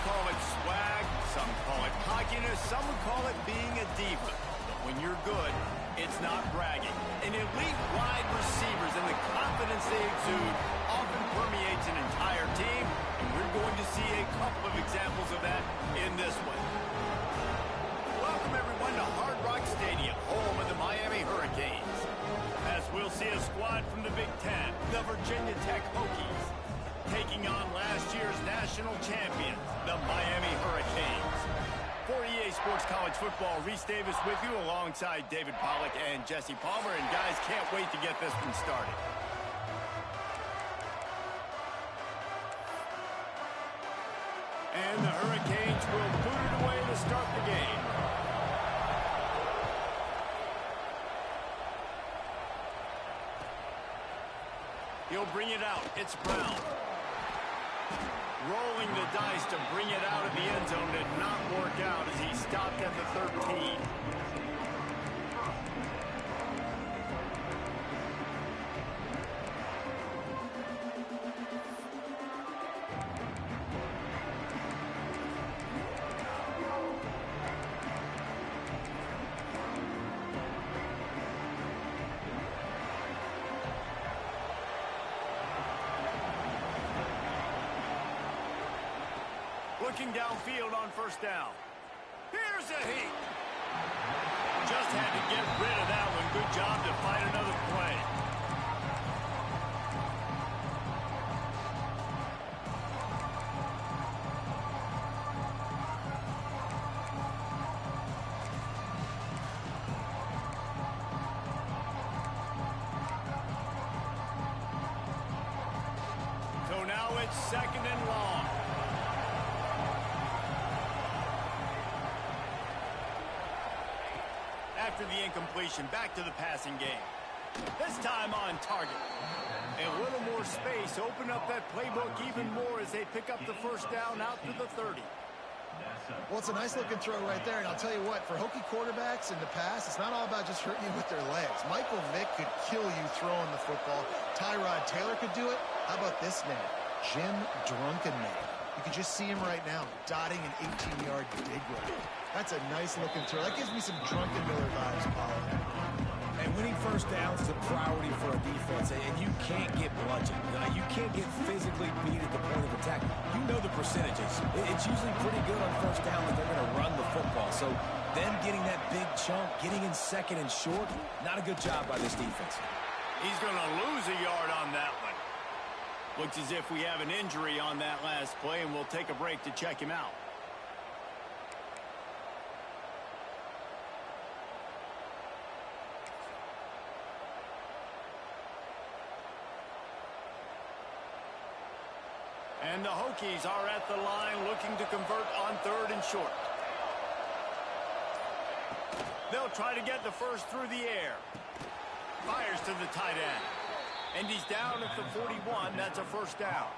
call it swag, some call it cockiness, some would call it being a diva. But when you're good, it's not bragging. And elite wide receivers and the confidence they exude often permeates an entire team, and we're going to see a couple of examples of that in this one. Welcome, everyone, to Hard Rock Stadium, home of the Miami Hurricanes. As we'll see a squad from the Big Ten, the Virginia Tech Hokies, taking on last year's national champions, the Miami Hurricanes. For EA Sports College Football, Reese Davis with you alongside David Pollack and Jesse Palmer. And guys, can't wait to get this one started. And the Hurricanes will boot it away to start the game. He'll bring it out. It's Brown. Rolling the dice to bring it out of the end zone did not work out as he stopped at the 13. Looking downfield on first down. Here's a heat. Just had to get rid of that one. Good job to find another play. So now it's second and long. After the incompletion, back to the passing game. This time on target. A little more space, open up that playbook even more as they pick up the first down out to the 30. Well, it's a nice-looking throw right there, and I'll tell you what, for Hokie quarterbacks in the past, it's not all about just hurting you with their legs. Michael Vick could kill you throwing the football. Tyrod Taylor could do it. How about this name? Jim Drunkenman. You can just see him right now, dotting an 18-yard dig route. That's a nice-looking throw. That gives me some Drunken Miller vibes, Paul. And winning first downs is a priority for a defense, and you can't get bludgeoned. You can't get physically beat at the point of attack. You know the percentages. It's usually pretty good on first down that they're going to run the football. So them getting that big chunk, getting in second and short, not a good job by this defense. He's going to lose a yard on that one. Looks as if we have an injury on that last play, and we'll take a break to check him out. And the Hokies are at the line looking to convert on third and short. They'll try to get the first through the air. Fires to the tight end. And he's down at the 41. That's a first down.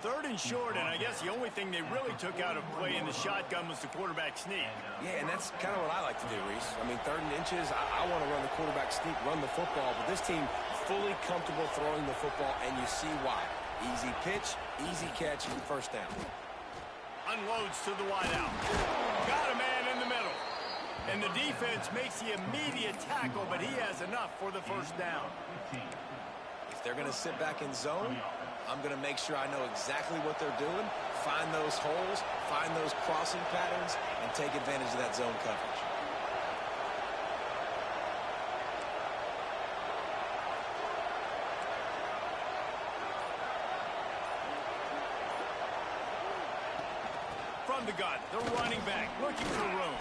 Third and short, and I guess the only thing they really took out of play in the shotgun was the quarterback sneak. Yeah, and that's kind of what I like to do, Reese. I mean, third and inches, I want to run the quarterback sneak, run the football, but this team fully comfortable throwing the football, and you see why. Easy pitch, easy catch, and first down. Unloads to the wideout. Got a man in the middle. And the defense makes the immediate tackle, but he has enough for the first down. If they're going to sit back in zone, I'm going to make sure I know exactly what they're doing, find those holes, find those crossing patterns, and take advantage of that zone coverage. From the gun, the running back looking for room.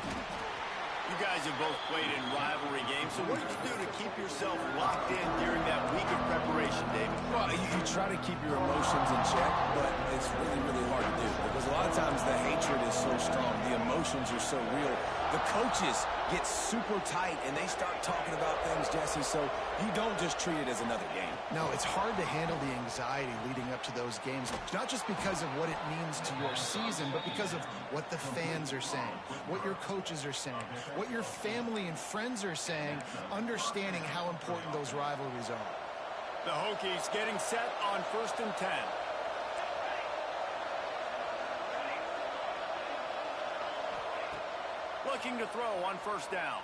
You guys have both played in rivalry games, so what did you do to keep yourself locked in during that week of preparation, David? Well, you try to keep your emotions in check, but it's really, really hard to do because a lot of times the hatred is so strong, the emotions are so real. The coaches get super tight, and they start talking about things, Jesse, so you don't just treat it as another game. No, it's hard to handle the anxiety leading up to those games, not just because of what it means to your season, but because of what the fans are saying, what your coaches are saying, what your family and friends are saying, understanding how important those rivalries are. The Hokies getting set on 1st and 10. Looking to throw on first down.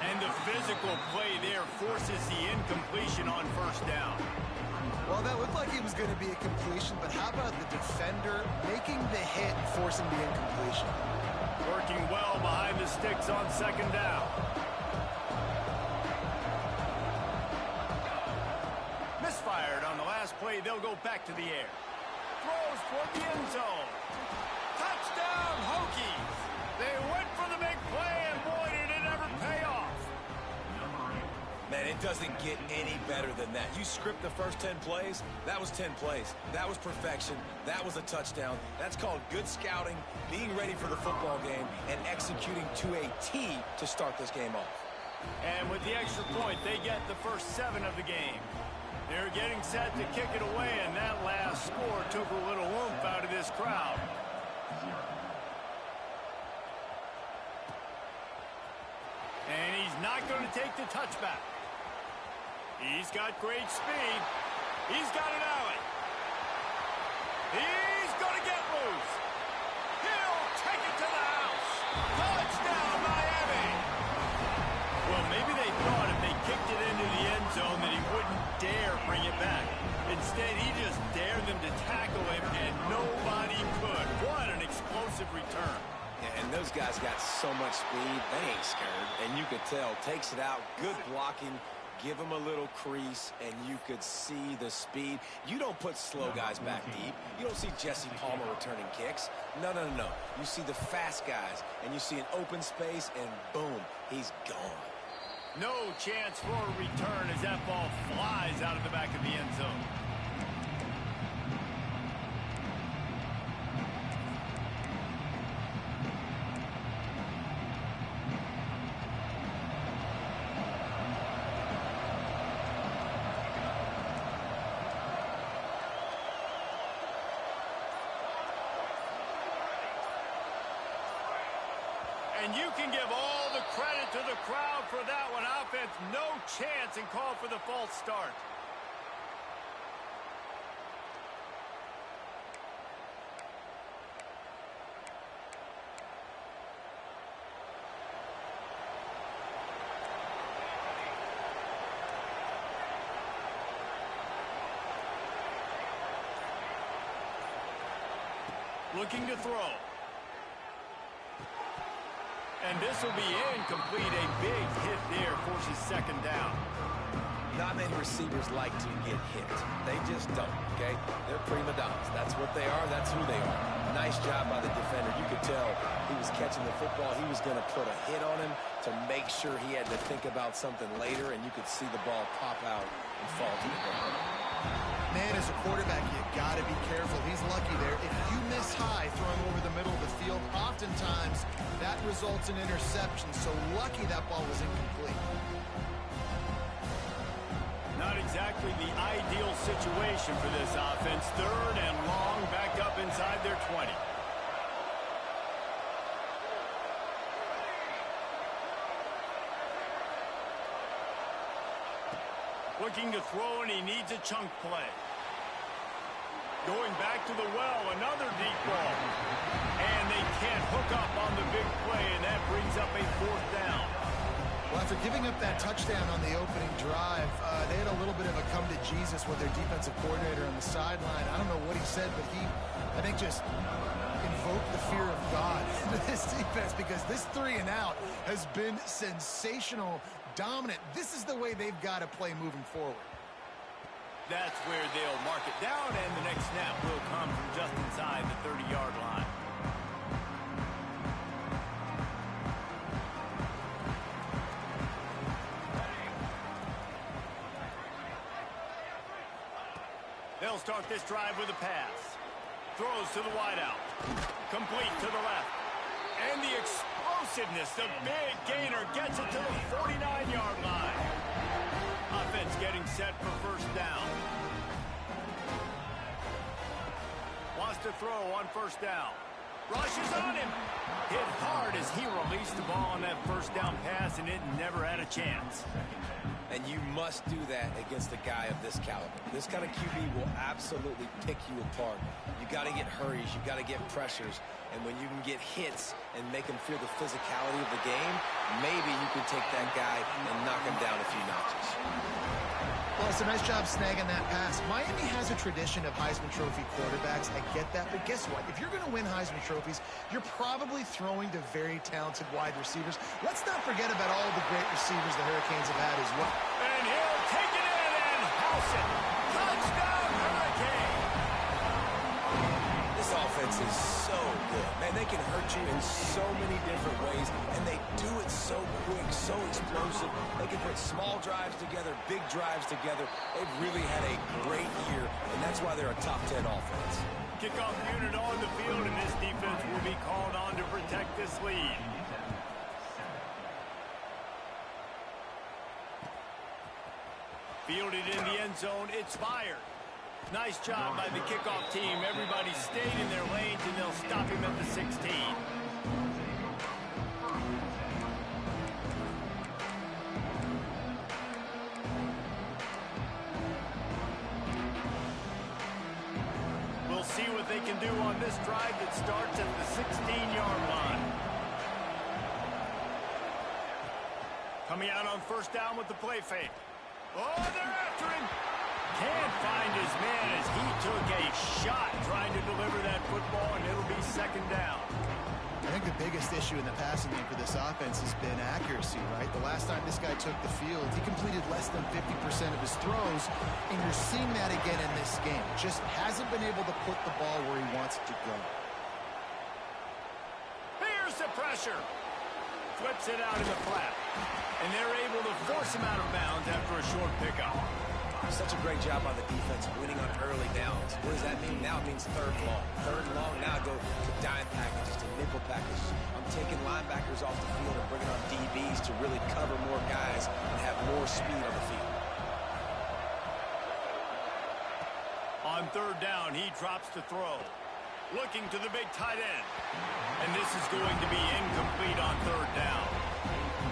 And the physical play there forces the incompletion on first down. Well, that looked like it was going to be a completion, but how about the defender making the hit and forcing the incompletion? Working well behind the sticks on second down. Misfired on the last play. They'll go back to the air. Throws toward the end zone. Touchdown, Hokies! They went for the big play, and boy, did it ever pay off. Man, it doesn't get any better than that. You script the first 10 plays, that was 10 plays. That was perfection. That was a touchdown. That's called good scouting, being ready for the football game, and executing to a T to start this game off. And with the extra point, they get the first 7 of the game. They're getting set to kick it away, and that last score took a little oomph out of this crowd. And he's not going to take the touchback. He's got great speed. He's got an alley. He's going to get loose. He'll take it to the house. Touchdown, Miami. Well, maybe they thought if they kicked it into the end zone that he wouldn't dare bring it back. Instead, he just dared them to tackle him, and nobody could. What an explosive return. Yeah, and those guys got so much speed, they ain't scared. And you could tell, takes it out, good blocking, give him a little crease, and you could see the speed. You don't put slow guys back deep. You don't see Jesse Palmer returning kicks. No, no, no, no. You see the fast guys, and you see an open space, and boom, he's gone. No chance for a return as that ball flies out of the back of the end zone. And you can give all the credit to the crowd for that one. Offense, no chance, and call for the false start. Looking to throw. And this will be incomplete. A big hit there forces second down. Not many receivers like to get hit. They just don't, okay? They're prima donnas. That's what they are. That's who they are. Nice job by the defender. You could tell he was catching the football. He was going to put a hit on him to make sure he had to think about something later, and you could see the ball pop out and fall to the ground. Man, as a quarterback, you got to be careful. He's lucky there. If you miss high throwing over the middle of the field, oftentimes that results in interception. So lucky that ball was incomplete. Not exactly the ideal situation for this offense. Third and long, back up inside their 20. Looking to throw, and he needs a chunk play. Going back to the well, another deep ball. And they can't hook up on the big play, and that brings up a fourth down. Well, after giving up that touchdown on the opening drive, they had a little bit of a come to Jesus with their defensive coordinator on the sideline. I don't know what he said, but he, I think, just invoked the fear of God into this defense, because this 3 and out has been sensational, dominant. This is the way they've got to play moving forward. That's where they'll mark it down, and the next snap will come from just inside the 30-yard line. They'll start this drive with a pass. Throws to the wideout. Complete to the left. And the explosiveness, the big gainer gets it to the 49-yard line. Offense getting set for first down. Wants to throw on first down. Rushes on him. Hit hard as he released the ball on that first down pass, and it never had a chance. And you must do that against a guy of this caliber. This kind of QB will absolutely pick you apart. You got to get hurries. You got to get pressures. And when you can get hits and make him feel the physicality of the game, maybe you can take that guy and knock him down a few notches. Well, it's a nice job snagging that pass. Miami has a tradition of Heisman Trophy quarterbacks. I get that. But guess what? If you're going to win Heisman Trophies, you're probably throwing to very talented wide receivers. Let's not forget about all the great receivers the Hurricanes have had as well. And he'll take it in and house it. Touchdown, Hurricane! This offense is so good. Man, they can hurt you in so many different ways, and they do it so quick, so explosive. They can put small drives together, big drives together. They've really had a great year, and that's why they're a top 10 offense. Kickoff unit on the field, and this defense will be called on to protect this lead. Fielded in the end zone, it's fired. Nice job by the kickoff team. Everybody stayed in their lanes, and they'll stop him at the 16. We'll see what they can do on this drive that starts at the 16-yard line. Coming out on first down with the play fake. Oh, they're after him. Can't find his man as he took a shot trying to deliver that football, and it'll be second down. I think the biggest issue in the passing game for this offense has been accuracy, right? The last time this guy took the field, he completed less than 50% of his throws, and you're seeing that again in this game. Just hasn't been able to put the ball where he wants it to go. Here's the pressure. Flips it out in the flat. And they're able to force him out of bounds after a short pickup. Such a great job on the defense winning on early downs. What does that mean? Now it means third long. Third long, now I go to dime packages, to nickel packages. I'm taking linebackers off the field and bringing on DBs to really cover more guys and have more speed on the field. On third down, he drops to throw. Looking to the big tight end. And this is going to be incomplete on third down.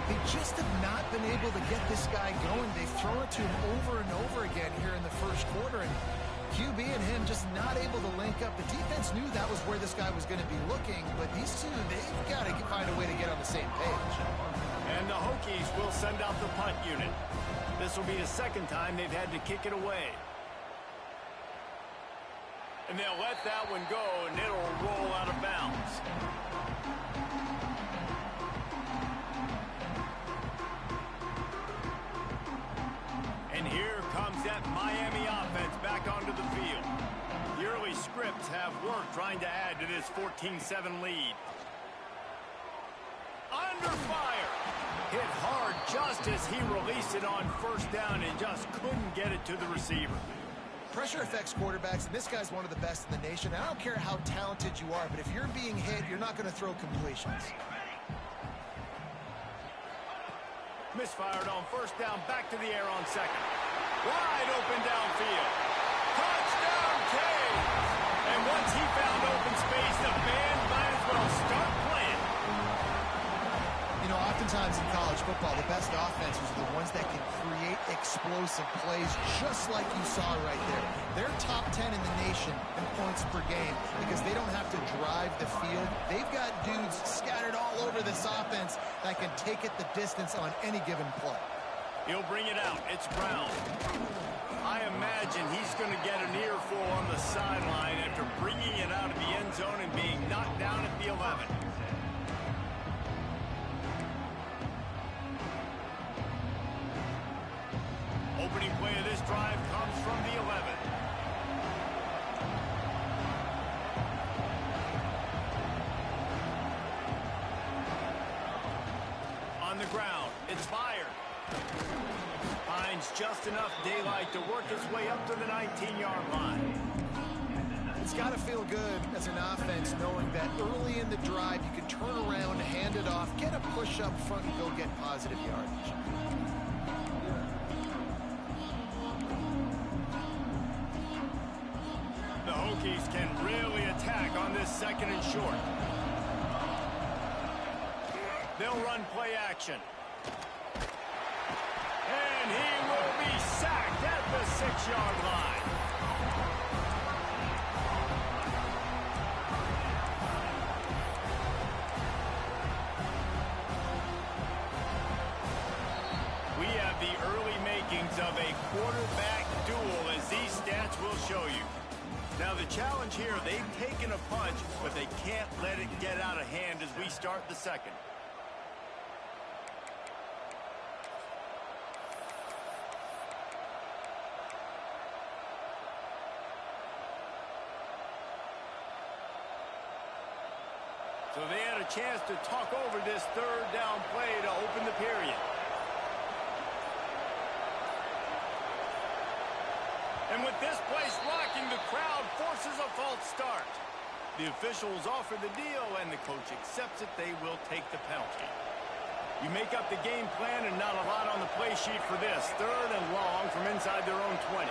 They just have not been able to get this guy going. They've thrown it to him over and over again here in the first quarter, and QB and him just not able to link up. The defense knew that was where this guy was going to be looking, but these two, they've got to find a way to get on the same page. And the Hokies will send out the punt unit. This will be the second time they've had to kick it away. And they'll let that one go, and it'll roll out of bounds. And here comes that Miami offense back onto the field. The early scripts have worked trying to add to this 14-7 lead. Under fire. Hit hard just as he released it on first down and just couldn't get it to the receiver. Pressure affects quarterbacks, and this guy's one of the best in the nation. I don't care how talented you are, but if you're being hit, you're not going to throw completions. Misfired on first down, back to the air on second. Wide open downfield. Touchdown, Canes! And once he found open space, the band might as well start playing. You know, oftentimes in college football, the best offenses are the ones that can create explosive plays, just like you saw right there. They're top 10 in the nation in points per game because they don't have to drive the field. They've got dudes scattered all over this offense that can take it the distance on any given play. He'll bring it out. It's Brown. I imagine he's going to get an earful on the sideline after bringing it out of the end zone and being knocked down at the 11. Opening play of this drive comes from the 11. On the ground, it's fired. Finds just enough daylight to work his way up to the 19-yard line. It's got to feel good as an offense knowing that early in the drive you can turn around, hand it off, get a push up front, and go get positive yardage. Hokies can really attack on this 2nd and short. They'll run play action. And he will be sacked at the 6-yard line. We have the early makings of a quarterback duel, as these stats will show you. Now the challenge here, they've taken a punch, but they can't let it get out of hand as we start the 2nd. So they had a chance to talk over this 3rd down play to open the period. And with this place rocking, the crowd forces a false start. The officials offer the deal, and the coach accepts it. They will take the penalty. You make up the game plan, and not a lot on the play sheet for this. 3rd and long from inside their own 20.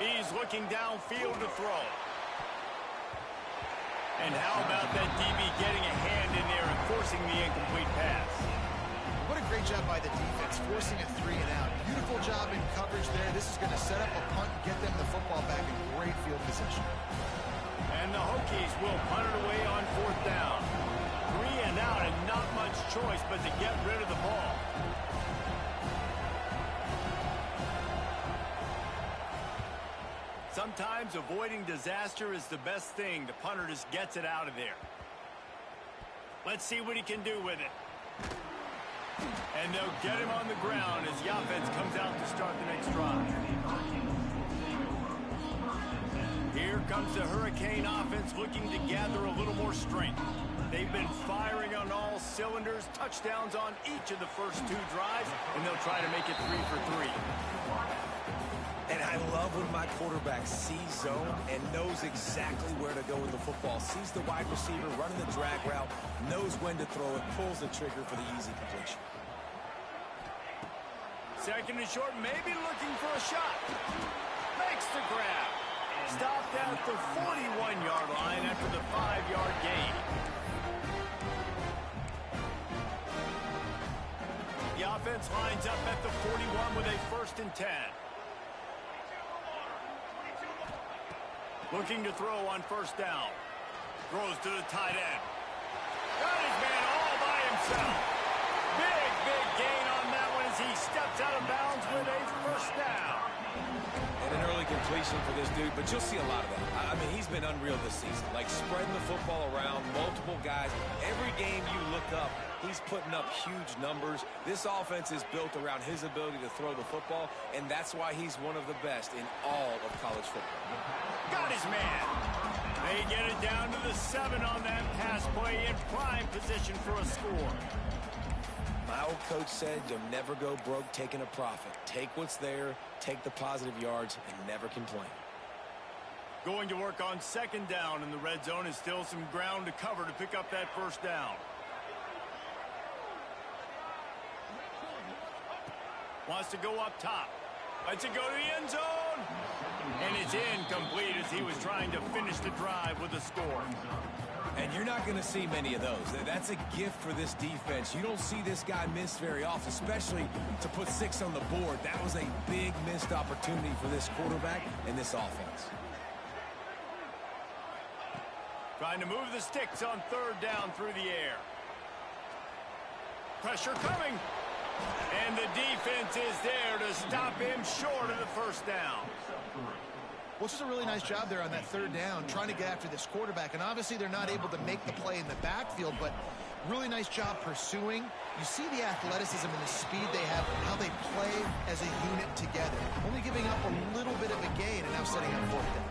He's looking downfield to throw. And how about that DB getting a hand in there and forcing the incomplete pass? What a great job by the defense, forcing a 3 and out. Beautiful job in coverage there. This is going to set up a punt and get them the football back in great field position. And the Hokies will punt it away on 4th down. 3 and out, and not much choice but to get rid of the ball. Sometimes avoiding disaster is the best thing. The punter just gets it out of there. Let's see what he can do with it. And they'll get him on the ground as the offense comes out to start the next drive. Here comes the Hurricane offense looking to gather a little more strength. They've been firing on all cylinders, touchdowns on each of the first 2 drives, and they'll try to make it 3 for 3. And I love when my quarterback sees zone and knows exactly where to go with the football. Sees the wide receiver running the drag route, knows when to throw it, pulls the trigger for the easy completion. 2nd and short, maybe looking for a shot. Makes the grab. Stopped at the 41-yard line after the 5-yard gain. The offense lines up at the 41 with a 1st and 10. Looking to throw on 1st down. Throws to the tight end. Got his man all by himself. Big gain on that one as he steps out of bounds with a 1st down. And an early completion for this dude, but you'll see a lot of that. I mean, he's been unreal this season. Like spreading the football around, multiple guys. Every game you look up, he's putting up huge numbers. This offense is built around his ability to throw the football, and that's why he's one of the best in all of college football. Got his man. They get it down to the 7 on that pass play in prime position for a score. My old coach said you'll never go broke taking a profit. Take what's there, take the positive yards, and never complain. Going to work on 2nd down in the red zone is still some ground to cover to pick up that 1st down. Wants to go up top. Lets it go to the end zone. And it's incomplete as he was trying to finish the drive with a score. And you're not going to see many of those. That's a gift for this defense. You don't see this guy miss very often, especially to put 6 on the board. That was a big missed opportunity for this quarterback and this offense. Trying to move the sticks on 3rd down through the air. Pressure coming. And the defense is there to stop him short of the 1st down. Well, it's just a really nice job there on that 3rd down, trying to get after this quarterback. And obviously they're not able to make the play in the backfield, but really nice job pursuing. You see the athleticism and the speed they have, how they play as a unit together. Only giving up a little bit of a gain and now setting up 4th down.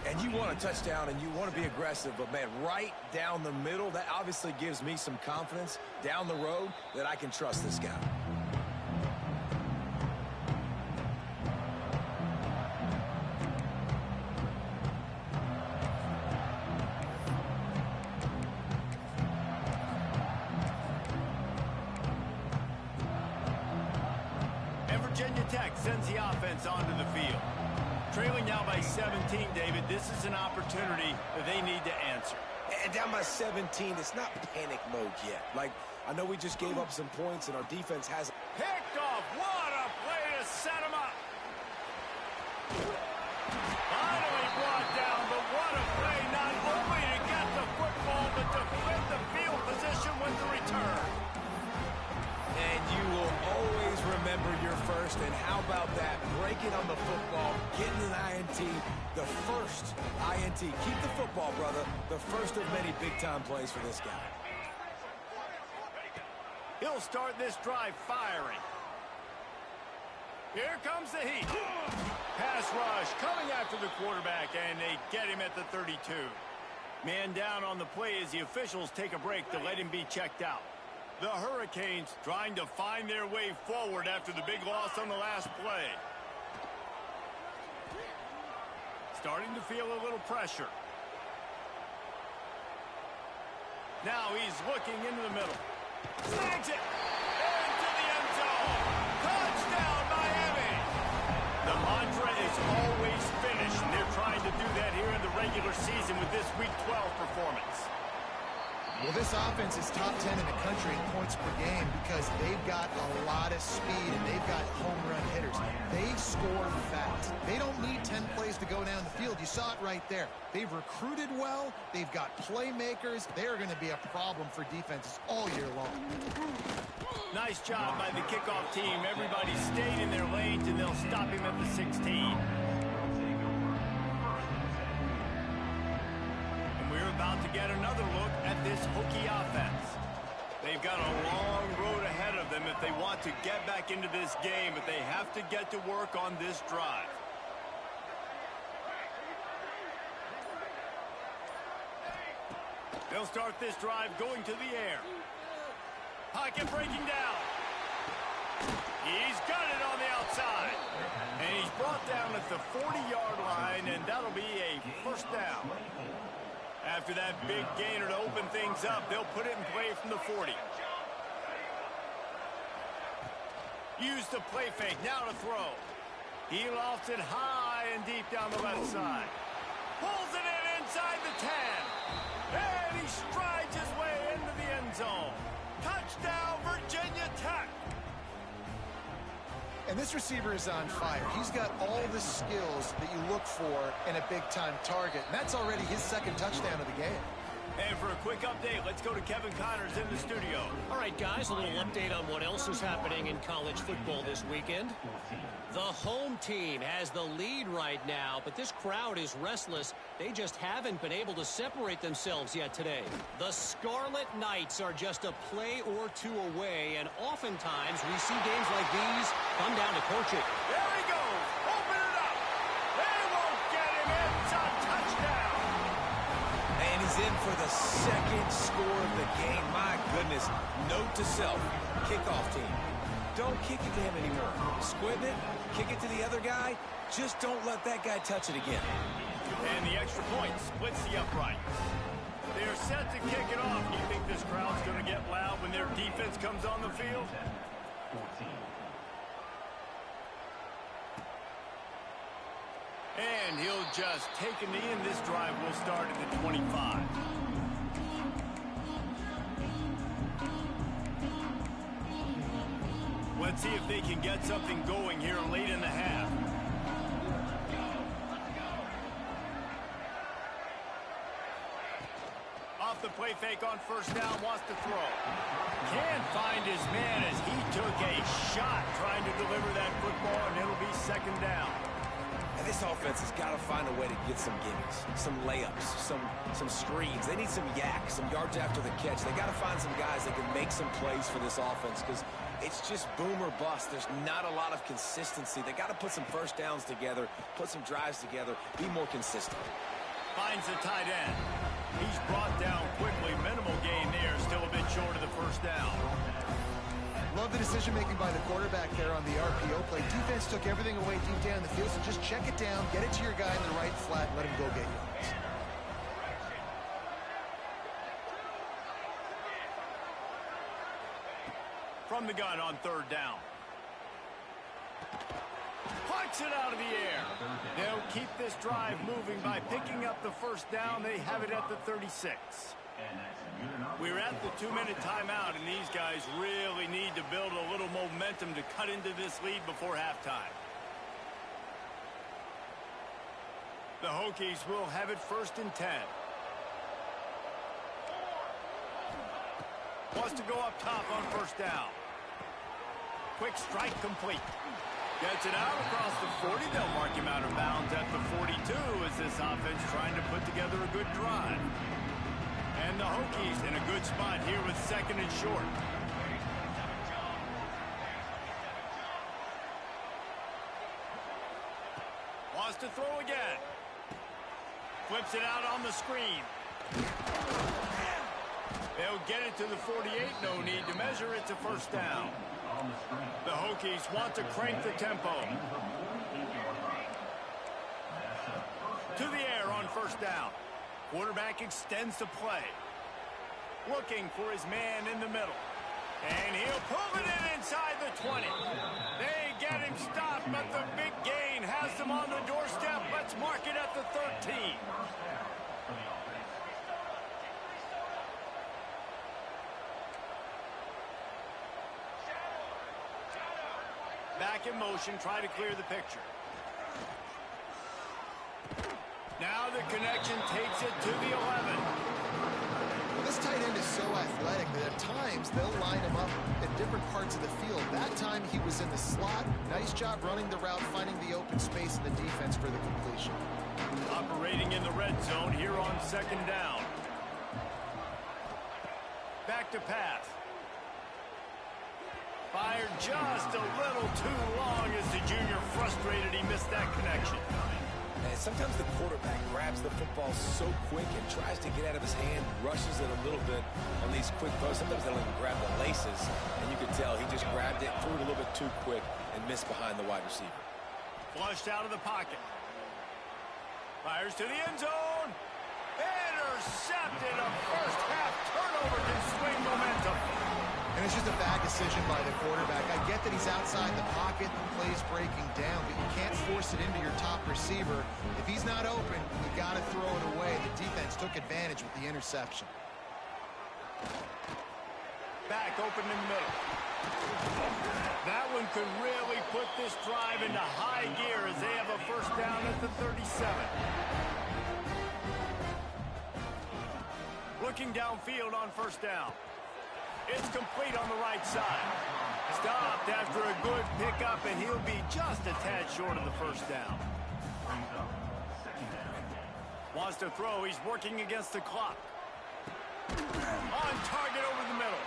And you want a touchdown and you want to be aggressive, but man, right down the middle, that obviously gives me some confidence down the road that I can trust this guy. Virginia Tech sends the offense onto the field. Trailing now by 17, David, this is an opportunity that they need to answer. And down by 17, it's not panic mode yet. Like, I know we just gave up some points and our defense has... Picked off. What a play to set him up. Finally brought down, but what a play. Not only to get the football, but to fit the field position with the return. And you will always remember your first. And how about that? Breaking on the football, getting an INT, the first INT. Keep the football, brother. The first of many big-time plays for this guy. He'll start this drive firing. Here comes the heat. Pass rush coming after the quarterback, and they get him at the 32. Man down on the play as the officials take a break to let him be checked out. The Hurricanes trying to find their way forward after the big loss on the last play. Starting to feel a little pressure. Now he's looking into the middle. Snags it! Into the end zone! Touchdown, Miami! The mantra is always finish, and they're trying to do that here in the regular season with this Week 12 performance. Well, this offense is top 10 in the country in points per game because they've got a lot of speed and they've got home run hitters. They score fast. They don't need 10 plays to go down the field. You saw it right there. They've recruited well. They've got playmakers. They're going to be a problem for defenses all year long. Nice job by the kickoff team. Everybody stayed in their lanes, and they'll stop him at the 16. About to get another look at this Hokie offense. They've got a long road ahead of them if they want to get back into this game, but they have to get to work on this drive. They'll start this drive going to the air. Pocket breaking down. He's got it on the outside. And he's brought down at the 40-yard line, and that'll be a first down. After that big gainer to open things up, they'll put it in play from the 40. Use the play fake, now to throw. He lofts it high and deep down the left side. Pulls it in inside the 10. And he strides his way into the end zone. Touchdown, Virginia Tech. And this receiver is on fire. He's got all the skills that you look for in a big-time target. And that's already his second touchdown of the game. And for a quick update, let's go to Kevin Connors in the studio. All right, guys, a little update on what else is happening in college football this weekend. The home team has the lead right now, but this crowd is restless. They just haven't been able to separate themselves yet today. The Scarlet Knights are just a play or two away, and oftentimes we see games like these come down to coaching. There he goes. Open it up. They won't get him in. It's a touchdown. And he's in for the second score of the game. My goodness. Note to self, kickoff team. Don't kick it to him anymore. Squib it, kick it to the other guy. Just don't let that guy touch it again. And the extra point splits the uprights. They're set to kick it off. Do you think this crowd's going to get loud when their defense comes on the field? And he'll just take a knee, and this drive will start at the 25. Let's see if they can get something going here late in the half. Off the play fake on first down, wants to throw. Can't find his man as he took a shot trying to deliver that football, and it'll be second down. And this offense has got to find a way to get some gimmies, some layups, some screens. They need some yak, some yards after the catch. They got to find some guys that can make some plays for this offense because it's just boom or bust. There's not a lot of consistency. They got to put some first downs together, put some drives together, be more consistent. Finds the tight end. He's brought down quickly. Minimal gain there, still a bit short of the first down. Love the decision-making by the quarterback there on the RPO play. Defense took everything away deep down the field, so just check it down, get it to your guy in the right flat, and let him go get yards. From the gun on third down. Punch it out of the air. They'll keep this drive moving by picking up the first down. They have it at the 36. We're at the 2-minute timeout, and these guys really need to build a little momentum to cut into this lead before halftime. The Hokies will have it 1st and 10. Wants to go up top on 1st down. Quick strike complete. Gets it out across the 40. They'll mark him out of bounds at the 42 as this offense trying to put together a good drive. And the Hokies in a good spot here with 2nd and short. Wants to throw again. Flips it out on the screen. They'll get it to the 48. No need to measure. It's a 1st down. The Hokies want to crank the tempo. To the air on 1st down. Quarterback extends the play. Looking for his man in the middle. And he'll pull it in inside the 20. They get him stopped, but the big gain has them on the doorstep. Let's mark it at the 13. Back in motion, try to clear the picture. Now the connection takes it to the 11. Well, this tight end is so athletic that at times they'll line him up in different parts of the field. That time he was in the slot. Nice job running the route, finding the open space in the defense for the completion. Operating in the red zone here on 2nd down. Back to pass. Fired just a little too long as the junior frustrated he missed that connection. And sometimes the quarterback grabs the football so quick and tries to get out of his hand, rushes it a little bit on these quick throws. Sometimes they don't even grab the laces, and you could tell he just grabbed it, threw it a little bit too quick, and missed behind the wide receiver. Flushed out of the pocket. Fires to the end zone. Intercepted. A first-half turnover can swing momentum. And it's just a bad decision by the quarterback. I get that he's outside the pocket, the play's breaking down, but you can't force it into your top receiver. If he's not open, you got to throw it away. The defense took advantage with the interception. Back open in the middle. That one could really put this drive into high gear as they have a 1st down at the 37. Looking downfield on 1st down. It's complete on the right side. Stopped after a good pickup, and he'll be just a tad short of the 1st down. Wants to throw. He's working against the clock. On target over the middle.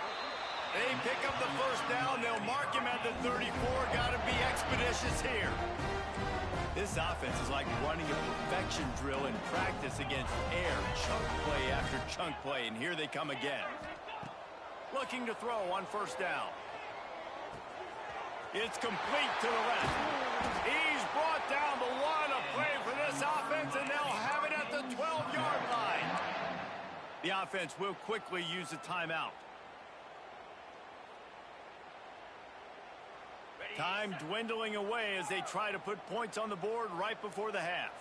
They pick up the 1st down. They'll mark him at the 34. Got to be expeditious here. This offense is like running a perfection drill in practice against air. Chunk play after chunk play, and here they come again. Looking to throw on 1st down. It's complete to the left. He's brought down the one. A play for this offense, and they'll have it at the 12-yard line. The offense will quickly use a timeout. Time dwindling away as they try to put points on the board right before the half.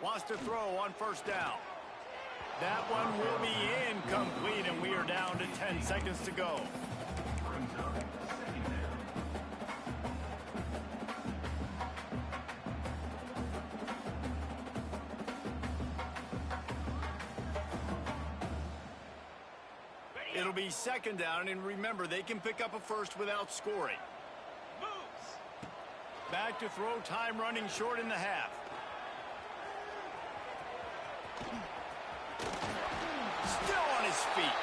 Wants to throw on 1st down. That one will be incomplete, and we are down to 10 seconds to go. It'll be 2nd down, and remember, they can pick up a 1st without scoring. Back to throw, time running short in the half. Still on his feet.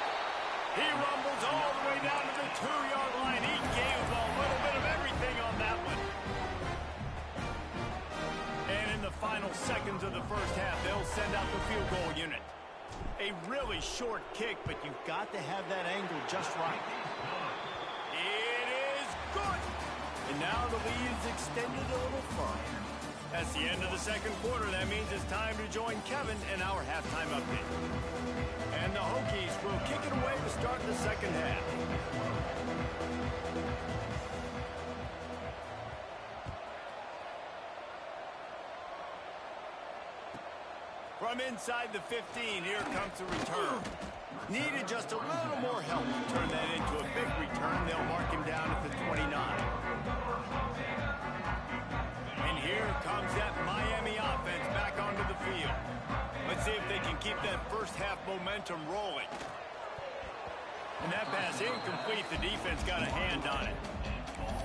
He rumbles all the way down to the 2-yard line. He gave a little bit of everything on that one. And in the final seconds of the 1st half, they'll send out the field goal unit. A really short kick, but you've got to have that angle just right. It is good. And now the lead is extended a little further. That's the end of the 2nd quarter. That means it's time to join Kevin in our halftime update. And the Hokies From inside the 15, here comes the return. Needed just a little more help to turn that into a big return. They'll mark him down at the 29. And here comes that Miami offense back onto the field. Let's see if they can keep that first half momentum rolling. And that pass incomplete. The defense got a hand on it.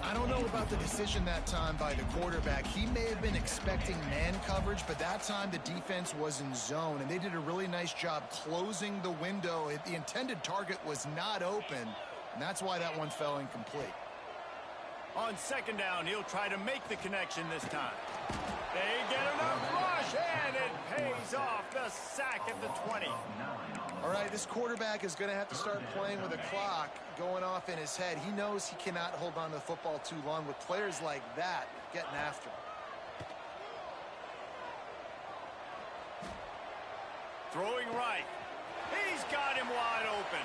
I don't know about the decision that time by the quarterback. He may have been expecting man coverage, but that time the defense was in zone, and they did a really nice job closing the window. The intended target was not open, and that's why that one fell incomplete. On second down, he'll try to make the connection this time. They get enough rush, and it pays off. The sack at the 20. All right, this quarterback is going to have to start playing with a clock going off in his head. He knows he cannot hold on to the football too long with players like that getting after him. Throwing right. He's got him wide open.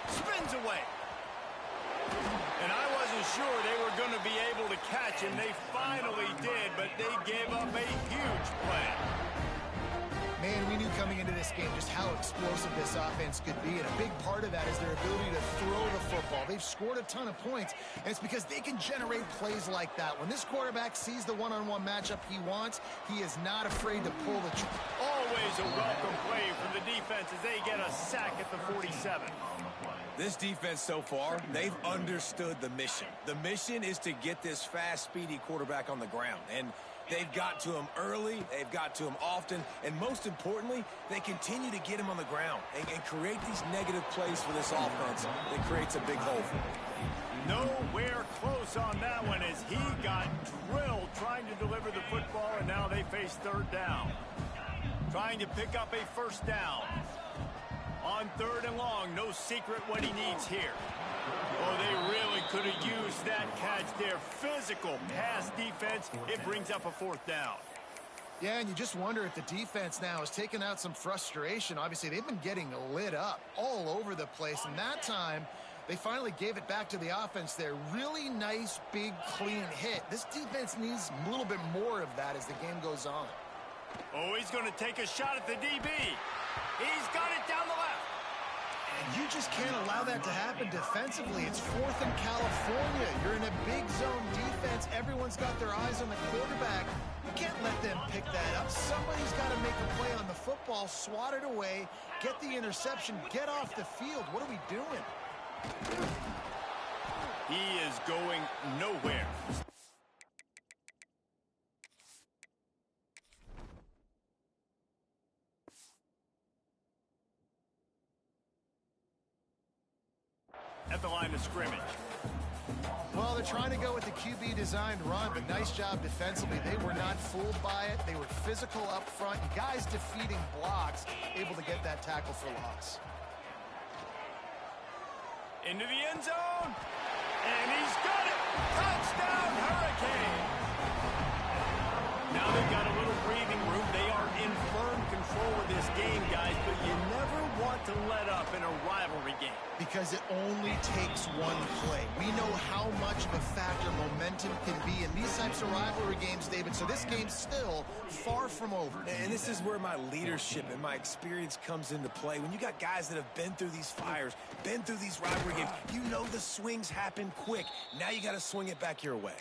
Spins away. And I wasn't sure they were going to be able to catch him. They finally did, but they gave up a huge play. Man, we knew coming into this game just how explosive this offense could be, and a big part of that is their ability to throw the football. They've scored a ton of points, and it's because they can generate plays like that. When this quarterback sees the one-on-one matchup he wants, he is not afraid to pull the trigger. Always a welcome play from the defense as they get a sack at the 47. This defense so far, they've understood the mission. The mission is to get this fast, speedy quarterback on the ground, and they've got to him early, they've got to him often, and most importantly, they continue to get him on the ground and create these negative plays for this offense that creates a big hole for them. Nowhere close on that one as he got drilled trying to deliver the football, and now they face third down. Trying to pick up a first down. On third and long, no secret what he needs here. Oh, they really could have used that catch there. Physical pass defense. It brings up a fourth down. Yeah, and you just wonder if the defense now has taken out some frustration. Obviously, they've been getting lit up all over the place, and that time they finally gave it back to the offense there. Really nice, big, clean hit. This defense needs a little bit more of that as the game goes on. Oh, he's going to take a shot at the DB. He's got it down the left. You just can't allow that to happen defensively. It's 4th and California. You're in a big zone defense. Everyone's got their eyes on the quarterback. You can't let them pick that up. Somebody's got to make a play on the football, swat it away, get the interception, get off the field. What are we doing? He is going nowhere. At the line of scrimmage. Well, they're trying to go with the QB designed run, but nice job defensively. They were not fooled by it. They were physical up front. Guys defeating blocks, able to get that tackle for loss. Into the end zone. And he's got it. Touchdown, Hurricane. Now they've got a little breathing room. They are in firm control of this game, guys, but you never want to let up in a rivalry game. Because it only takes one play. We know how much of a factor momentum can be in these types of rivalry games, David, so this game's still far from over. And this is where my leadership and my experience comes into play. When you got guys that have been through these fires, been through these rivalry games, you know the swings happen quick. Now you got to swing it back your way.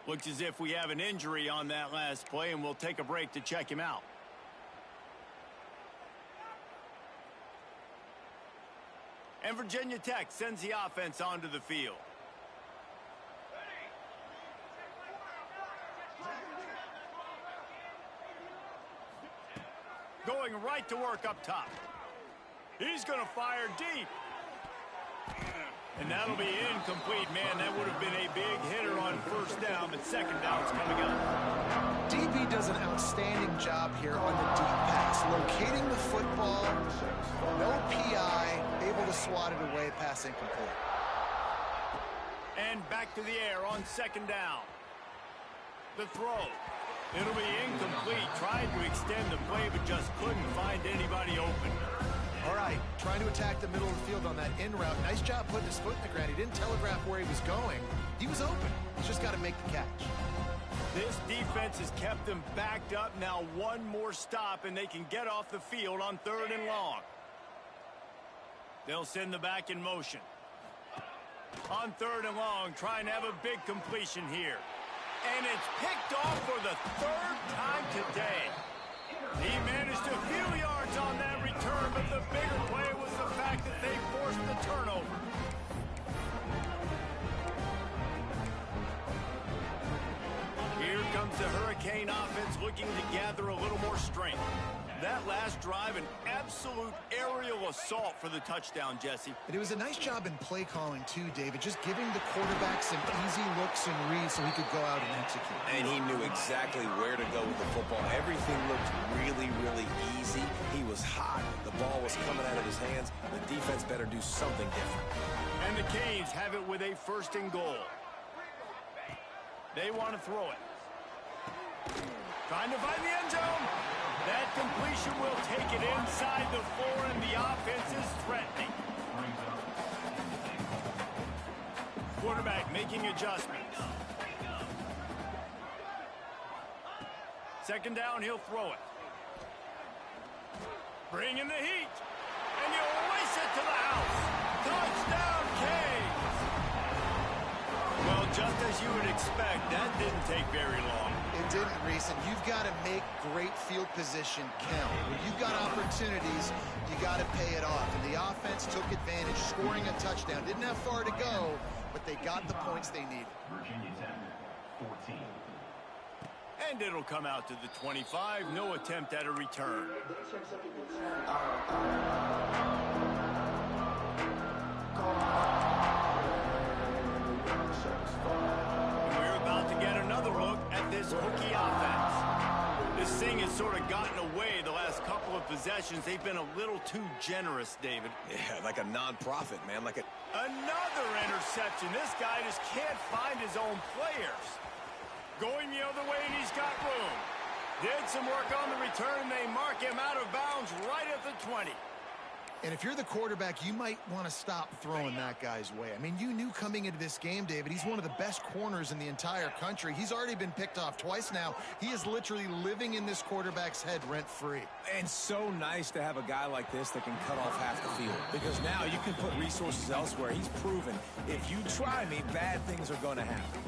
Looks as if we have an injury on that last play, and we'll take a break to check him out. And Virginia Tech sends the offense onto the field. Going right to work up top. He's going to fire deep. And that'll be incomplete, man. That would have been a big hitter on first down, but second down's coming up. DB does an outstanding job here on the deep pass. Locating the football, no PI, able to swat it away, pass incomplete. And back to the air on second down. The throw. It'll be incomplete. Tried to extend the play, but just couldn't find anybody open. All right, trying to attack the middle of the field on that in route. Nice job putting his foot in the ground. He didn't telegraph where he was going. He was open. He's just got to make the catch. This defense has kept them backed up. Now one more stop, and they can get off the field on 3rd and long. They'll send the back in motion. On 3rd and long, trying to have a big completion here. And it's picked off for the 3rd time today. He managed a few yards on that return, but the bigger play was the fact that they forced the turnover. Here comes the Hurricane offense looking to gather a little more strength. That last drive, an absolute aerial assault for the touchdown, Jesse. And it was a nice job in play calling, too, David, just giving the quarterback some easy looks and reads so he could go out and execute. And he knew exactly where to go with the football. Everything looked really, really easy. He was hot. The ball was coming out of his hands. The defense better do something different. And the Canes have it with a 1st and goal. They want to throw it. Trying to find the end zone. That completion will take it inside the 4, and the offense is threatening. Quarterback making adjustments. 2nd down, he'll throw it. Bring in the heat. And he'll race it to the house. Touchdown, Canes. Well, just as you would expect, that didn't take very long. It didn't, Reese, and you've got to make great field position count. When you've got opportunities, you got to pay it off. And the offense took advantage, scoring a touchdown. Didn't have far to go, but they got the points they needed. Virginia Tech, 14. And it'll come out to the 25. No attempt at a return. We're about to get another look at this Hokie offense. This thing has sort of gotten away the last couple of possessions. They've been a little too generous, David. Yeah, like a non-profit, man. Like a... Another interception. This guy just can't find his own players. Going the other way, and he's got room. Did some work on the return, and they mark him out of bounds right at the 20. And if you're the quarterback, you might want to stop throwing that guy's way. I mean, you knew coming into this game, David, he's one of the best corners in the entire country. He's already been picked off twice now. He is literally living in this quarterback's head rent-free. And so nice to have a guy like this that can cut off half the field. Because now you can put resources elsewhere. He's proven, if you try me, bad things are going to happen.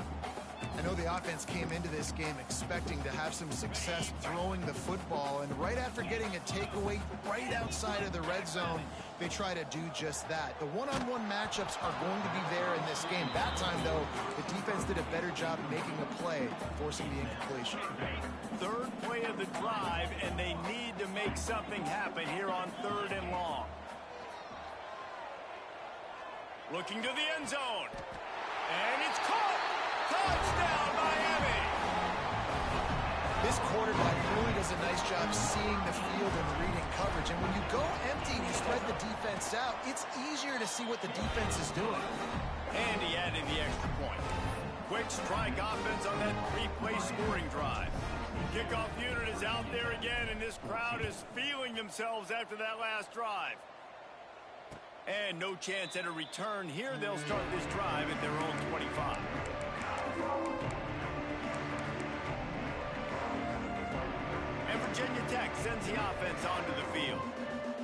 I know the offense came into this game expecting to have some success throwing the football, and right after getting a takeaway right outside of the red zone, they try to do just that. The one-on-one matchups are going to be there in this game. That time, though, the defense did a better job making a play, forcing the incompletion. 3rd play of the drive, and they need to make something happen here on 3rd and long. Looking to the end zone. And it's caught! Touchdown, Miami! This quarterback really does a nice job seeing the field and reading coverage. And when you go empty and you spread the defense out, it's easier to see what the defense is doing. And he added the extra point. Quick strike offense on that 3-play scoring drive. Kickoff unit is out there again, and this crowd is feeling themselves after that last drive. And no chance at a return here. They'll start this drive at their own 25. And Virginia Tech sends the offense onto the field.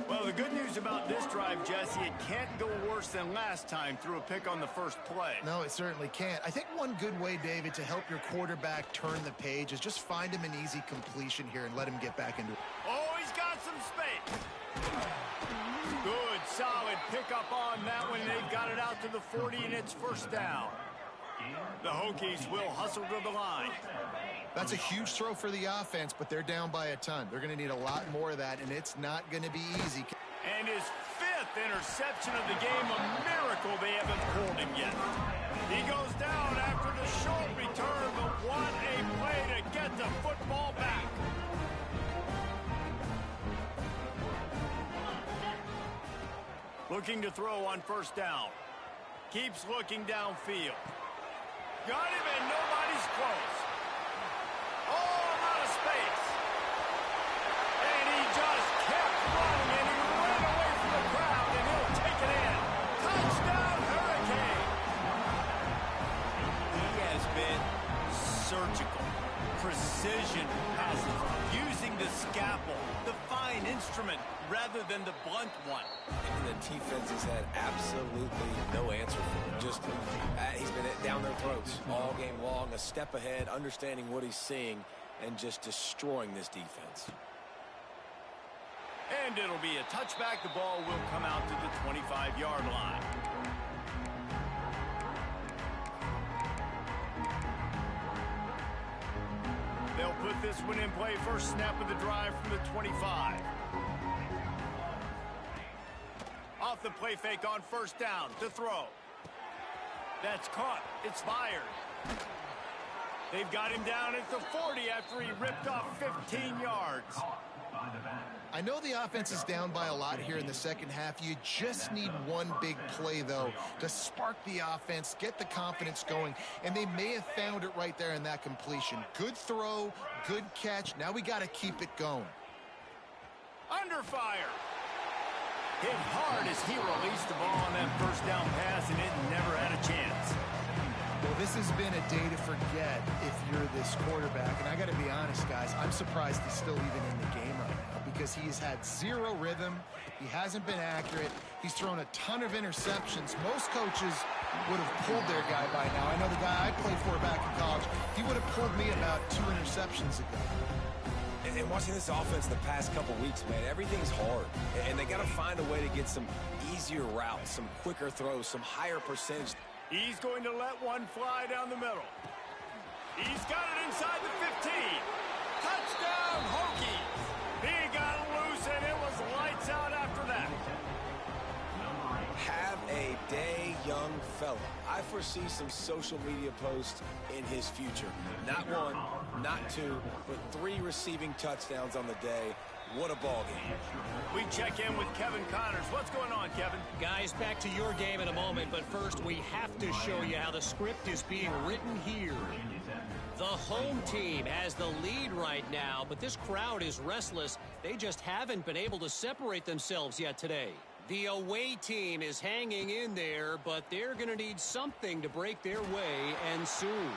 Well, the good news about this drive, Jesse, it can't go worse than last time through a pick on the first play. No, it certainly can't. I think one good way, David, to help your quarterback turn the page is just find him an easy completion here and let him get back into it. Oh, he's got some space. Good, solid pickup on that one. They've got it out to the 40, and it's 1st down. The Hokies will hustle to the line. That's a huge throw for the offense, but they're down by a ton. They're going to need a lot more of that, and it's not going to be easy. And his 5th interception of the game, a miracle they haven't pulled him yet. He goes down after the short return, but what a play to get the football back. Looking to throw on 1st down. Keeps looking downfield. Got him, and nobody's close. Oh, a lot of space. And he just kept running, and he ran away from the crowd, and he'll take it in. Touchdown, Hurricane. He has been surgical. precision passes, using the scalpel, the fine instrument, rather than the blunt one. And the defense has had absolutely no answer for him. Just, he's been down their throats all game long, a step ahead, understanding what he's seeing, and just destroying this defense. And it'll be a touchback. The ball will come out to the 25-yard line. They'll put this one in play. First snap of the drive from the 25. Off the play fake on first down to throw. That's caught. It's fired. They've got him down at the 40 after he ripped off 15 yards. I know the offense is down by a lot here in the second half. You just need one big play, though, to spark the offense, get the confidence going, and they may have found it right there in that completion. Good throw, good catch. Now we got to keep it going. Under fire. Hit hard as he released the ball on that first down pass, and it never had a chance. Well, this has been a day to forget if you're this quarterback. And I got to be honest, guys, I'm surprised he's still even in the game right now because he's had zero rhythm. He hasn't been accurate. He's thrown a ton of interceptions. Most coaches would have pulled their guy by now. I know the guy I played for back in college, he would have pulled me about 2 interceptions ago. And watching this offense the past couple weeks, man, everything's hard. And they got to find a way to get some easier routes, some quicker throws, some higher percentage. He's going to let one fly down the middle. He's got it inside the 15. Touchdown, Hokies. He got loose, and it was lights out after that. Have a day, young fella. I foresee some social media posts in his future. Not 1, not 2, but 3 receiving touchdowns on the day. What a ball game. We check in with Kevin Connors. What's going on, Kevin? Guys, back to your game in a moment, but first we have to show you how the script is being written here. The home team has the lead right now, but this crowd is restless. They just haven't been able to separate themselves yet today. The away team is hanging in there, but they're going to need something to break their way, and soon.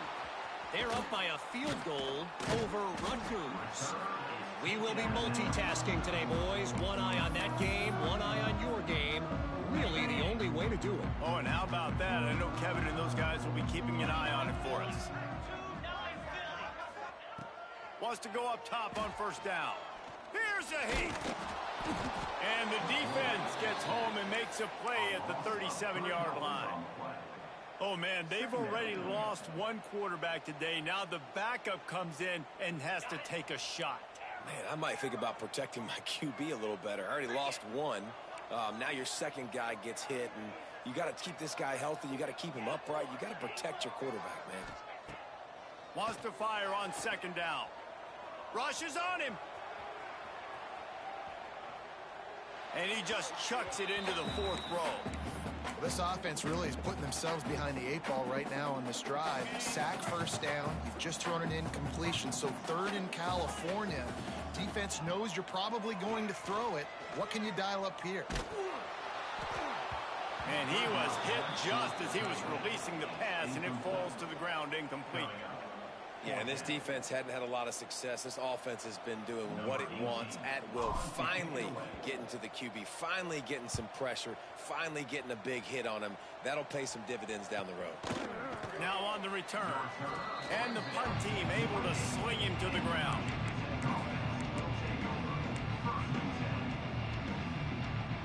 They're up by a field goal over Rutgers. We will be multitasking today, boys. One eye on that game, one eye on your game. Really the only way to do it. Oh, and how about that? I know Kevin and those guys will be keeping an eye on it for us. Wants to go up top on first down. Here's a heat. And the defense gets home and makes a play at the 37-yard line. Oh, man, they've already lost one quarterback today. Now the backup comes in and has to take a shot. Man, I might think about protecting my QB a little better. I already lost one. Now your second guy gets hit, and you got to keep this guy healthy. You got to keep him upright. You got to protect your quarterback, man. Wants to fire on second down. Rushes on him. And he just chucks it into the 4th row. This offense really is putting themselves behind the 8 ball right now on this drive. Sack, first down. You've just thrown an incompletion, so 3rd in California. Defense knows you're probably going to throw it. What can you dial up here? And he was hit just as he was releasing the pass, and it falls to the ground incomplete. Yeah, and this defense hadn't had a lot of success. This offense has been doing what it wants at will. Finally getting to the QB, finally getting some pressure, finally getting a big hit on him. That'll pay some dividends down the road. Now on the return. And the punt team able to sling him to the ground.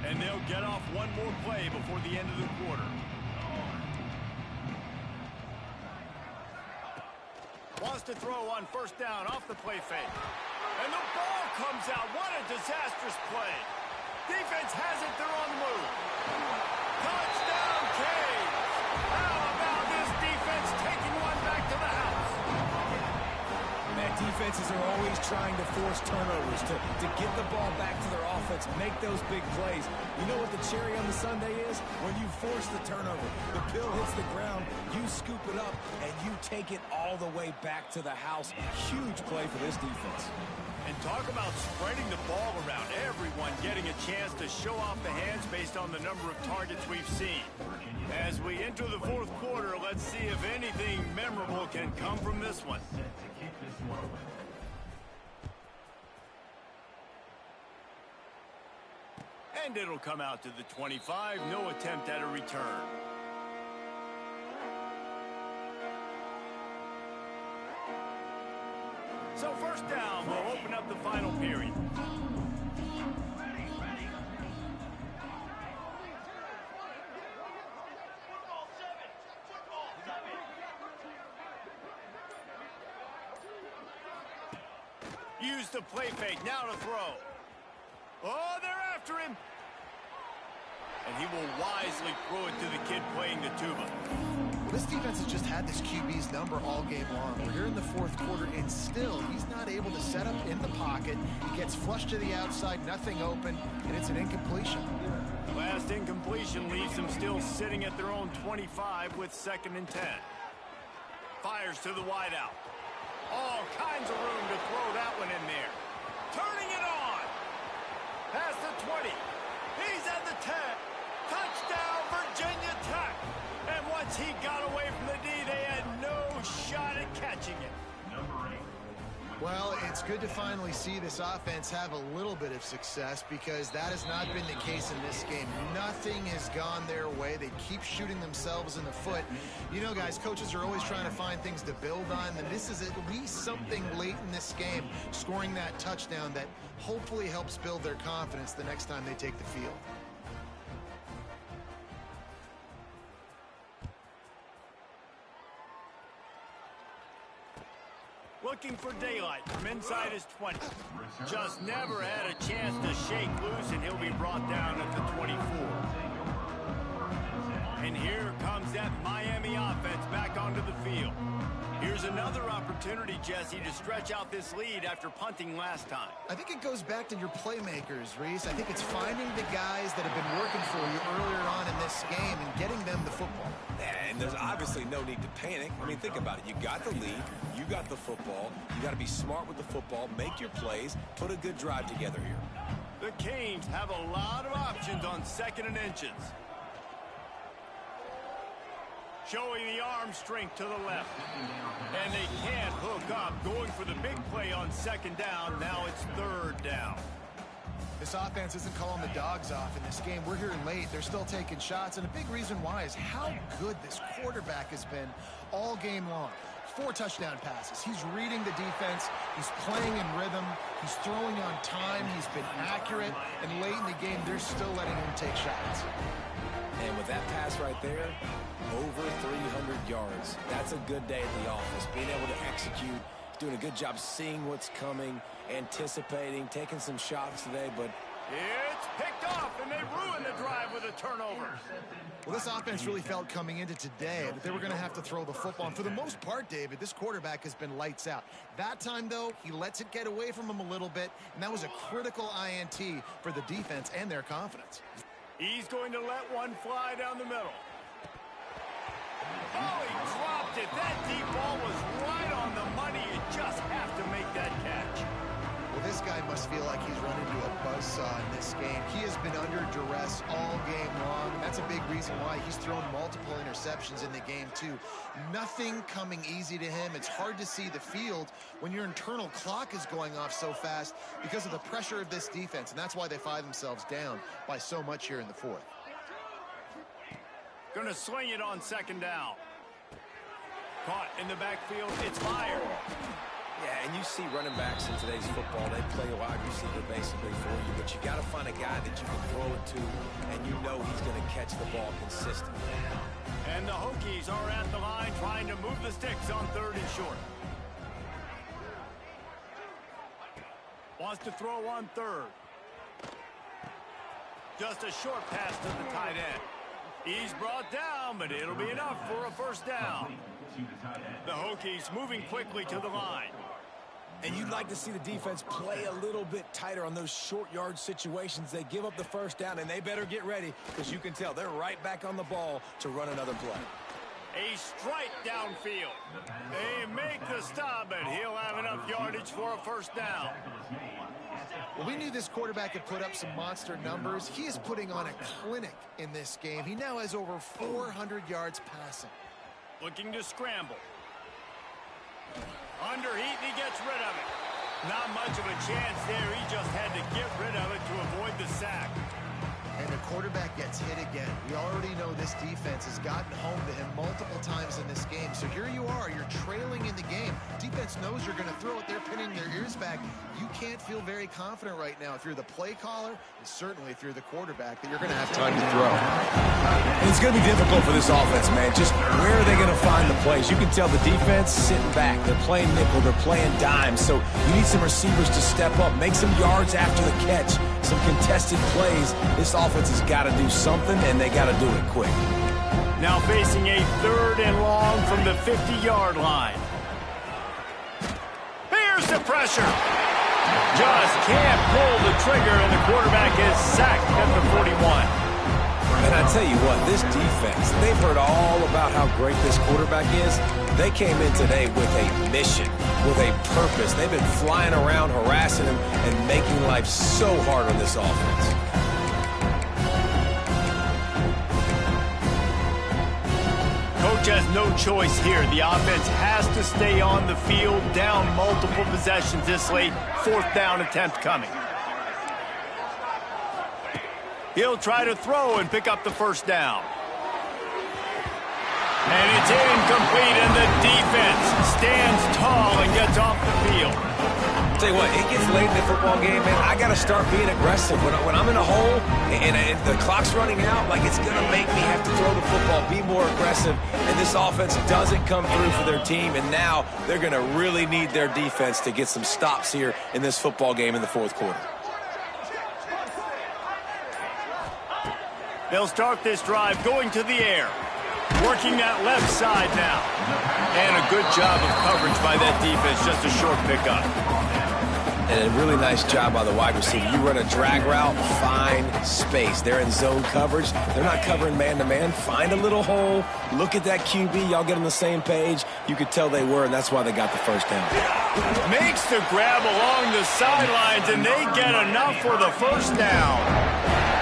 And they'll get off one more play before the end of the quarter. Wants to throw on first down off the play fake. And the ball comes out. What a disastrous play. Defense has it. They're on the move. Touchdown, Canes. How about this defense taking one back to the house? Man, defenses are always trying to force turnovers, to get the ball back to their offense, make those big plays. You know what the cherry on the sundae is? When you force the turnover, the pill hits the ground, you scoop it up, and you take it all the way back to the house. Huge play for this defense. And talk about spreading the ball around. Everyone getting a chance to show off the hands based on the number of targets we've seen. As we enter the 4th quarter, let's see if anything memorable can come from this one. And it'll come out to the 25. No attempt at a return. So first down will open up the final period. Use the play fake, now to throw. Oh, they're after him. And he will wisely throw it to the kid playing the tuba. Well, this defense has just had this QB's number all game long. We're here in the fourth quarter, and still he's not able to set up in the pocket. He gets flushed to the outside, nothing open, and it's an incompletion. Last incompletion leaves them still sitting at their own 25 with 2nd and 10. Fires to the wideout. All kinds of room to throw that one in there. Turning it on. Past the 20. He's at the 10. Touchdown, Virginia Tech. And once he got away from the D, they had no shot at catching it. Well, it's good to finally see this offense have a little bit of success because that has not been the case in this game. Nothing has gone their way. They keep shooting themselves in the foot. You know, guys, coaches are always trying to find things to build on, and this is at least something late in this game, scoring that touchdown that hopefully helps build their confidence the next time they take the field. Looking for daylight from inside his 20. Just never had a chance to shake loose, and he'll be brought down at the 24. And here comes that Miami offense back onto the field. Here's another opportunity, Jesse, to stretch out this lead after punting last time. I think it goes back to your playmakers, Reese. I think it's finding the guys that have been working for you earlier on in this game and getting them the football. And there's obviously no need to panic. I mean, think about it. You got the lead. You got the football. You got to be smart with the football. Make your plays. Put a good drive together here. The Canes have a lot of options on 2nd and inches. Showing the arm strength to the left. And they can't hook up. Going for the big play on 2nd down. Now it's 3rd down. This offense isn't calling the dogs off in this game. We're here late. They're still taking shots. And a big reason why is how good this quarterback has been all game long. 4 touchdown passes. He's reading the defense. He's playing in rhythm. He's throwing on time. He's been accurate. And late in the game, they're still letting him take shots. And with that pass right there, over 300 yards. That's a good day at the office. Being able to execute, doing a good job seeing what's coming, anticipating, taking some shots today, but it's picked off, and they ruined the drive with a turnover. Well, this offense really felt coming into today that they were going to have to throw the football. And for the most part, David, this quarterback has been lights out. That time, though, he lets it get away from him a little bit, and that was a critical INT for the defense and their confidence. He's going to let one fly down the middle. Oh, he dropped it. That deep ball was right on the money. You just have to make that catch. Well, this guy must feel like he's run into a buzzsaw in this game. He has been under duress all game long. That's a big reason why he's thrown multiple interceptions in the game, too. Nothing coming easy to him. It's hard to see the field when your internal clock is going off so fast because of the pressure of this defense, and that's why they find themselves down by so much here in the fourth. Going to swing it on 2nd down. Caught in the backfield. It's fired. yeah, and you see running backs in today's football, they play a wide receiver basically for you, but you got to find a guy that you can throw it to, and you know he's going to catch the ball consistently. And the Hokies are at the line trying to move the sticks on 3rd and short. Wants to throw on 3rd. Just a short pass to the tight end. He's brought down, but it'll be enough for a 1st down. The Hokies moving quickly to the line. And you'd like to see the defense play a little bit tighter on those short yard situations. They give up the 1st down, and they better get ready because you can tell they're right back on the ball to run another play. A strike downfield. They make the stop, and he'll have enough yardage for a 1st down. Well, we knew this quarterback could put up some monster numbers. He is putting on a clinic in this game. He now has over 400 yards passing. Looking to scramble. Underheat, and he gets rid of it. Not much of a chance there. He just had to get rid of it to avoid the sack. quarterback gets hit again. We already know this defense has gotten home to him multiple times in this game. So here you are, you're trailing in the game. Defense knows you're going to throw it. They're pinning their ears back. You can't feel very confident right now if you're the play caller, and certainly if you're the quarterback, that you're going to have time to throw. And it's going to be difficult for this offense, man. Just where are they going to find the plays? You can tell the defense sitting back. They're playing nickel. They're playing dime. So you need some receivers to step up, make some yards after the catch, some contested plays. This offense has got to do something, and they got to do it quick. Now facing a 3rd and long from the 50-yard line. Here's the pressure. Just can't pull the trigger, and the quarterback is sacked at the 41. And I tell you what, this defense, they've heard all about how great this quarterback is. They came in today with a mission, with a purpose. They've been flying around, harassing him, and making life so hard on this offense. Coach has no choice here. The offense has to stay on the field, down multiple possessions this late. 4th down attempt coming. He'll try to throw and pick up the 1st down. And it's incomplete, and the defense stands tall and gets off the field. I'll tell you what, it gets late in the football game, man. I got to start being aggressive. When I'm in a hole and the clock's running out, like, it's going to make me have to throw the football, be more aggressive. And this offense doesn't come through for their team, and now they're going to really need their defense to get some stops here in this football game in the 4th quarter. They'll start this drive going to the air. Working that left side now. And a good job of coverage by that defense. Just a short pickup. And a really nice job by the wide receiver. You run a drag route, find space. They're in zone coverage. They're not covering man-to-man. Find a little hole. Look at that QB. Y'all get on the same page. You could tell they were, and that's why they got the 1st down. Makes the grab along the sidelines, and they get enough for the 1st down.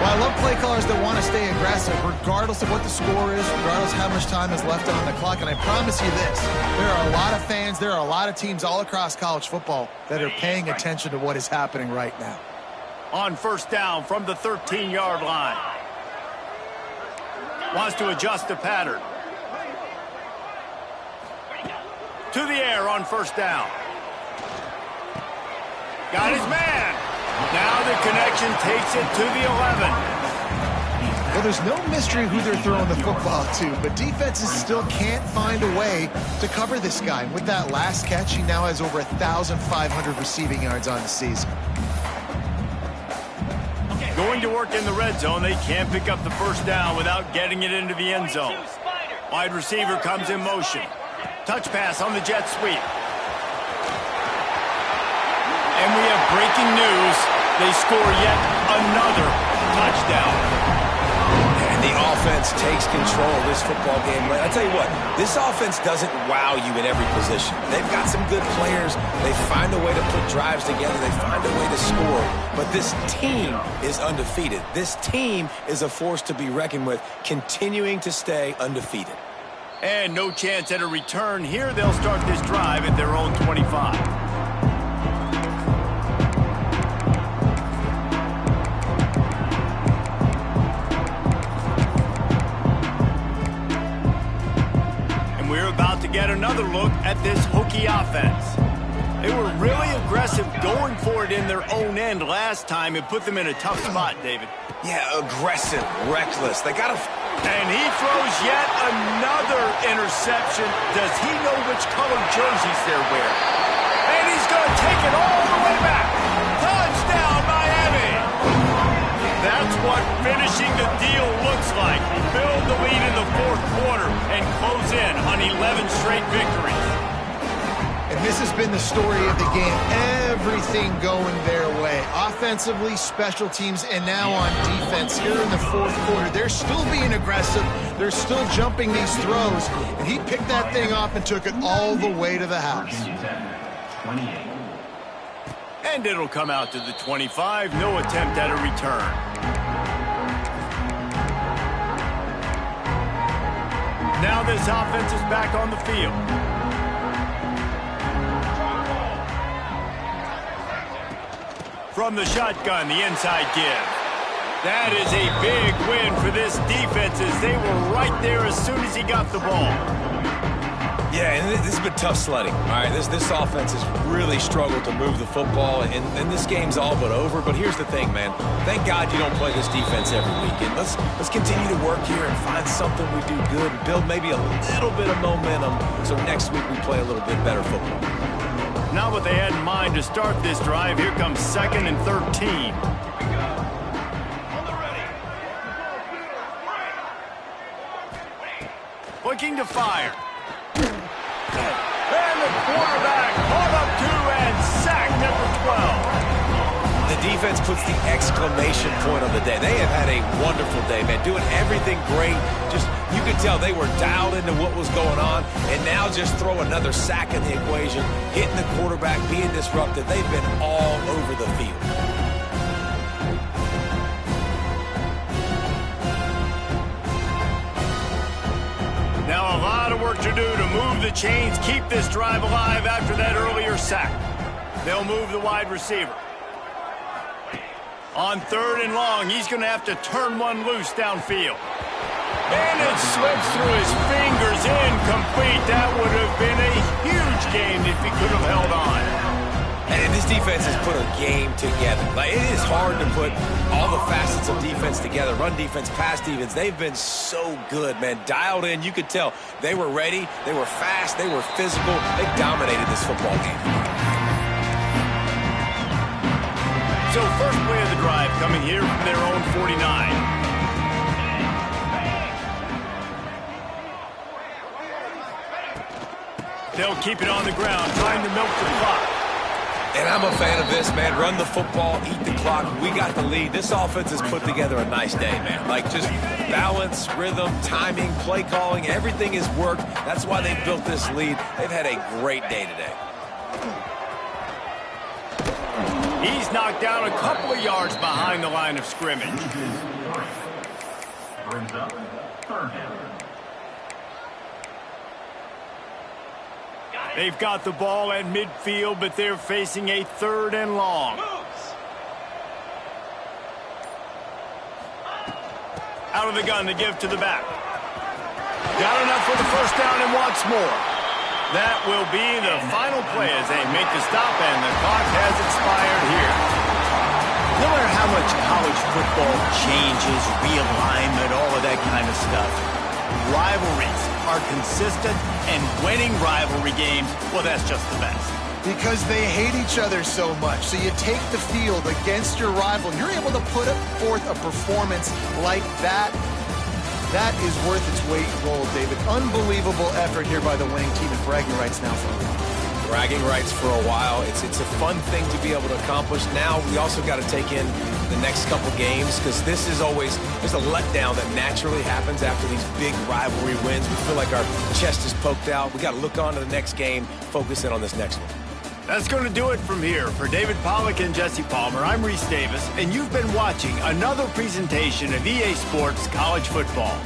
Well, I love play callers that want to stay aggressive, regardless of what the score is, regardless of how much time is left on the clock. And I promise you this, there are a lot of fans, there are a lot of teams all across college football that are paying attention to what is happening right now. On 1st down from the 13-yard line. Wants to adjust the pattern. To the air on 1st down. Got his man. Now the connection takes it to the 11. Well, there's no mystery who they're throwing the football to, but defenses still can't find a way to cover this guy. With that last catch, he now has over 1,500 receiving yards on the season. Going to work in the red zone. They can't pick up the 1st down without getting it into the end zone. Wide receiver comes in motion. Touch pass on the jet sweep. And we have breaking news. They score yet another touchdown. And the offense takes control of this football game. I tell you what, this offense doesn't wow you in every position. They've got some good players. They find a way to put drives together. They find a way to score. But this team is undefeated. This team is a force to be reckoned with, continuing to stay undefeated. And no chance at a return here. They'll start this drive at their own 25. Get another look at this Hokie offense. They were really aggressive going for it in their own end last time. It put them in a tough spot, David. Yeah, aggressive, reckless. They got to... And he throws yet another interception. Does he know which colored jerseys they're wearing? And he's going to take it all the way back. Touchdown, Miami! That's what finishing the deal looks like. Build the lead in the 4th quarter and close in on 11 straight victories. And this has been the story of the game. Everything going their way. Offensively, special teams, and now on defense here in the 4th quarter. They're still being aggressive. They're still jumping these throws. And he picked that thing off and took it all the way to the house. And it'll come out to the 25. No attempt at a return. Now this offense is back on the field. From the shotgun, the inside give. That is a big win for this defense as they were right there as soon as he got the ball. Yeah, and this has been tough sledding. All right, this offense has really struggled to move the football, and this game's all but over. But here's the thing, man. Thank God you don't play this defense every weekend. Let's continue to work here and find something we do good and build maybe a little bit of momentum so next week we play a little bit better football. Not what they had in mind to start this drive. Here comes 2nd and 13. Looking to fire. And the quarterback caught up to and sacked number 12. The defense puts the exclamation point on the day. They have had a wonderful day, man, doing everything great. Just, you could tell they were dialed into what was going on, and now just throw another sack in the equation, hitting the quarterback, being disruptive. They've been all over the field. Now a lot of work to do to move the chains, keep this drive alive after that earlier sack. They'll move the wide receiver. On 3rd and long, he's going to have to turn one loose downfield. And it slips through his fingers, incomplete. That would have been a huge gain if he could have held on. And this defense has put a game together. Like, it is hard to put all the facets of defense together. Run defense, pass defense. They've been so good, man. Dialed in. You could tell they were ready. They were fast. They were physical. They dominated this football game. So first play of the drive coming here from their own 49. They'll keep it on the ground, trying to milk the clock. And I'm a fan of this, man. Run the football, eat the clock. We got the lead. This offense has put together a nice day, man. Like, just balance, rhythm, timing, play calling, everything has worked. That's why they built this lead. They've had a great day today. He's knocked down a couple of yards behind the line of scrimmage. Brings up 3rd down. They've got the ball at midfield, but they're facing a 3rd and long. Out of the gun to give to the back. Got enough for the 1st down and wants more. That will be the final play as they make the stop, and the clock has expired here. No matter how much college football changes, realignment, all of that kind of stuff, rivalries are consistent, and winning rivalry games, well, that's just the best. Because they hate each other so much. So you take the field against your rival. You're able to put forth a performance like that. That is worth its weight in gold, David. Unbelievable effort here by the winning team, and bragging rights now for a while. Bragging rights for a while. It's a fun thing to be able to accomplish. Now we also got to take in the next couple games, because this is always, there's a letdown that naturally happens after these big rivalry wins. We feel like our chest is poked out. We got to look on to the next game, focus in on this next one. That's going to do it from here. For David Pollack and Jesse Palmer, I'm Reese Davis, and you've been watching another presentation of EA Sports College Football.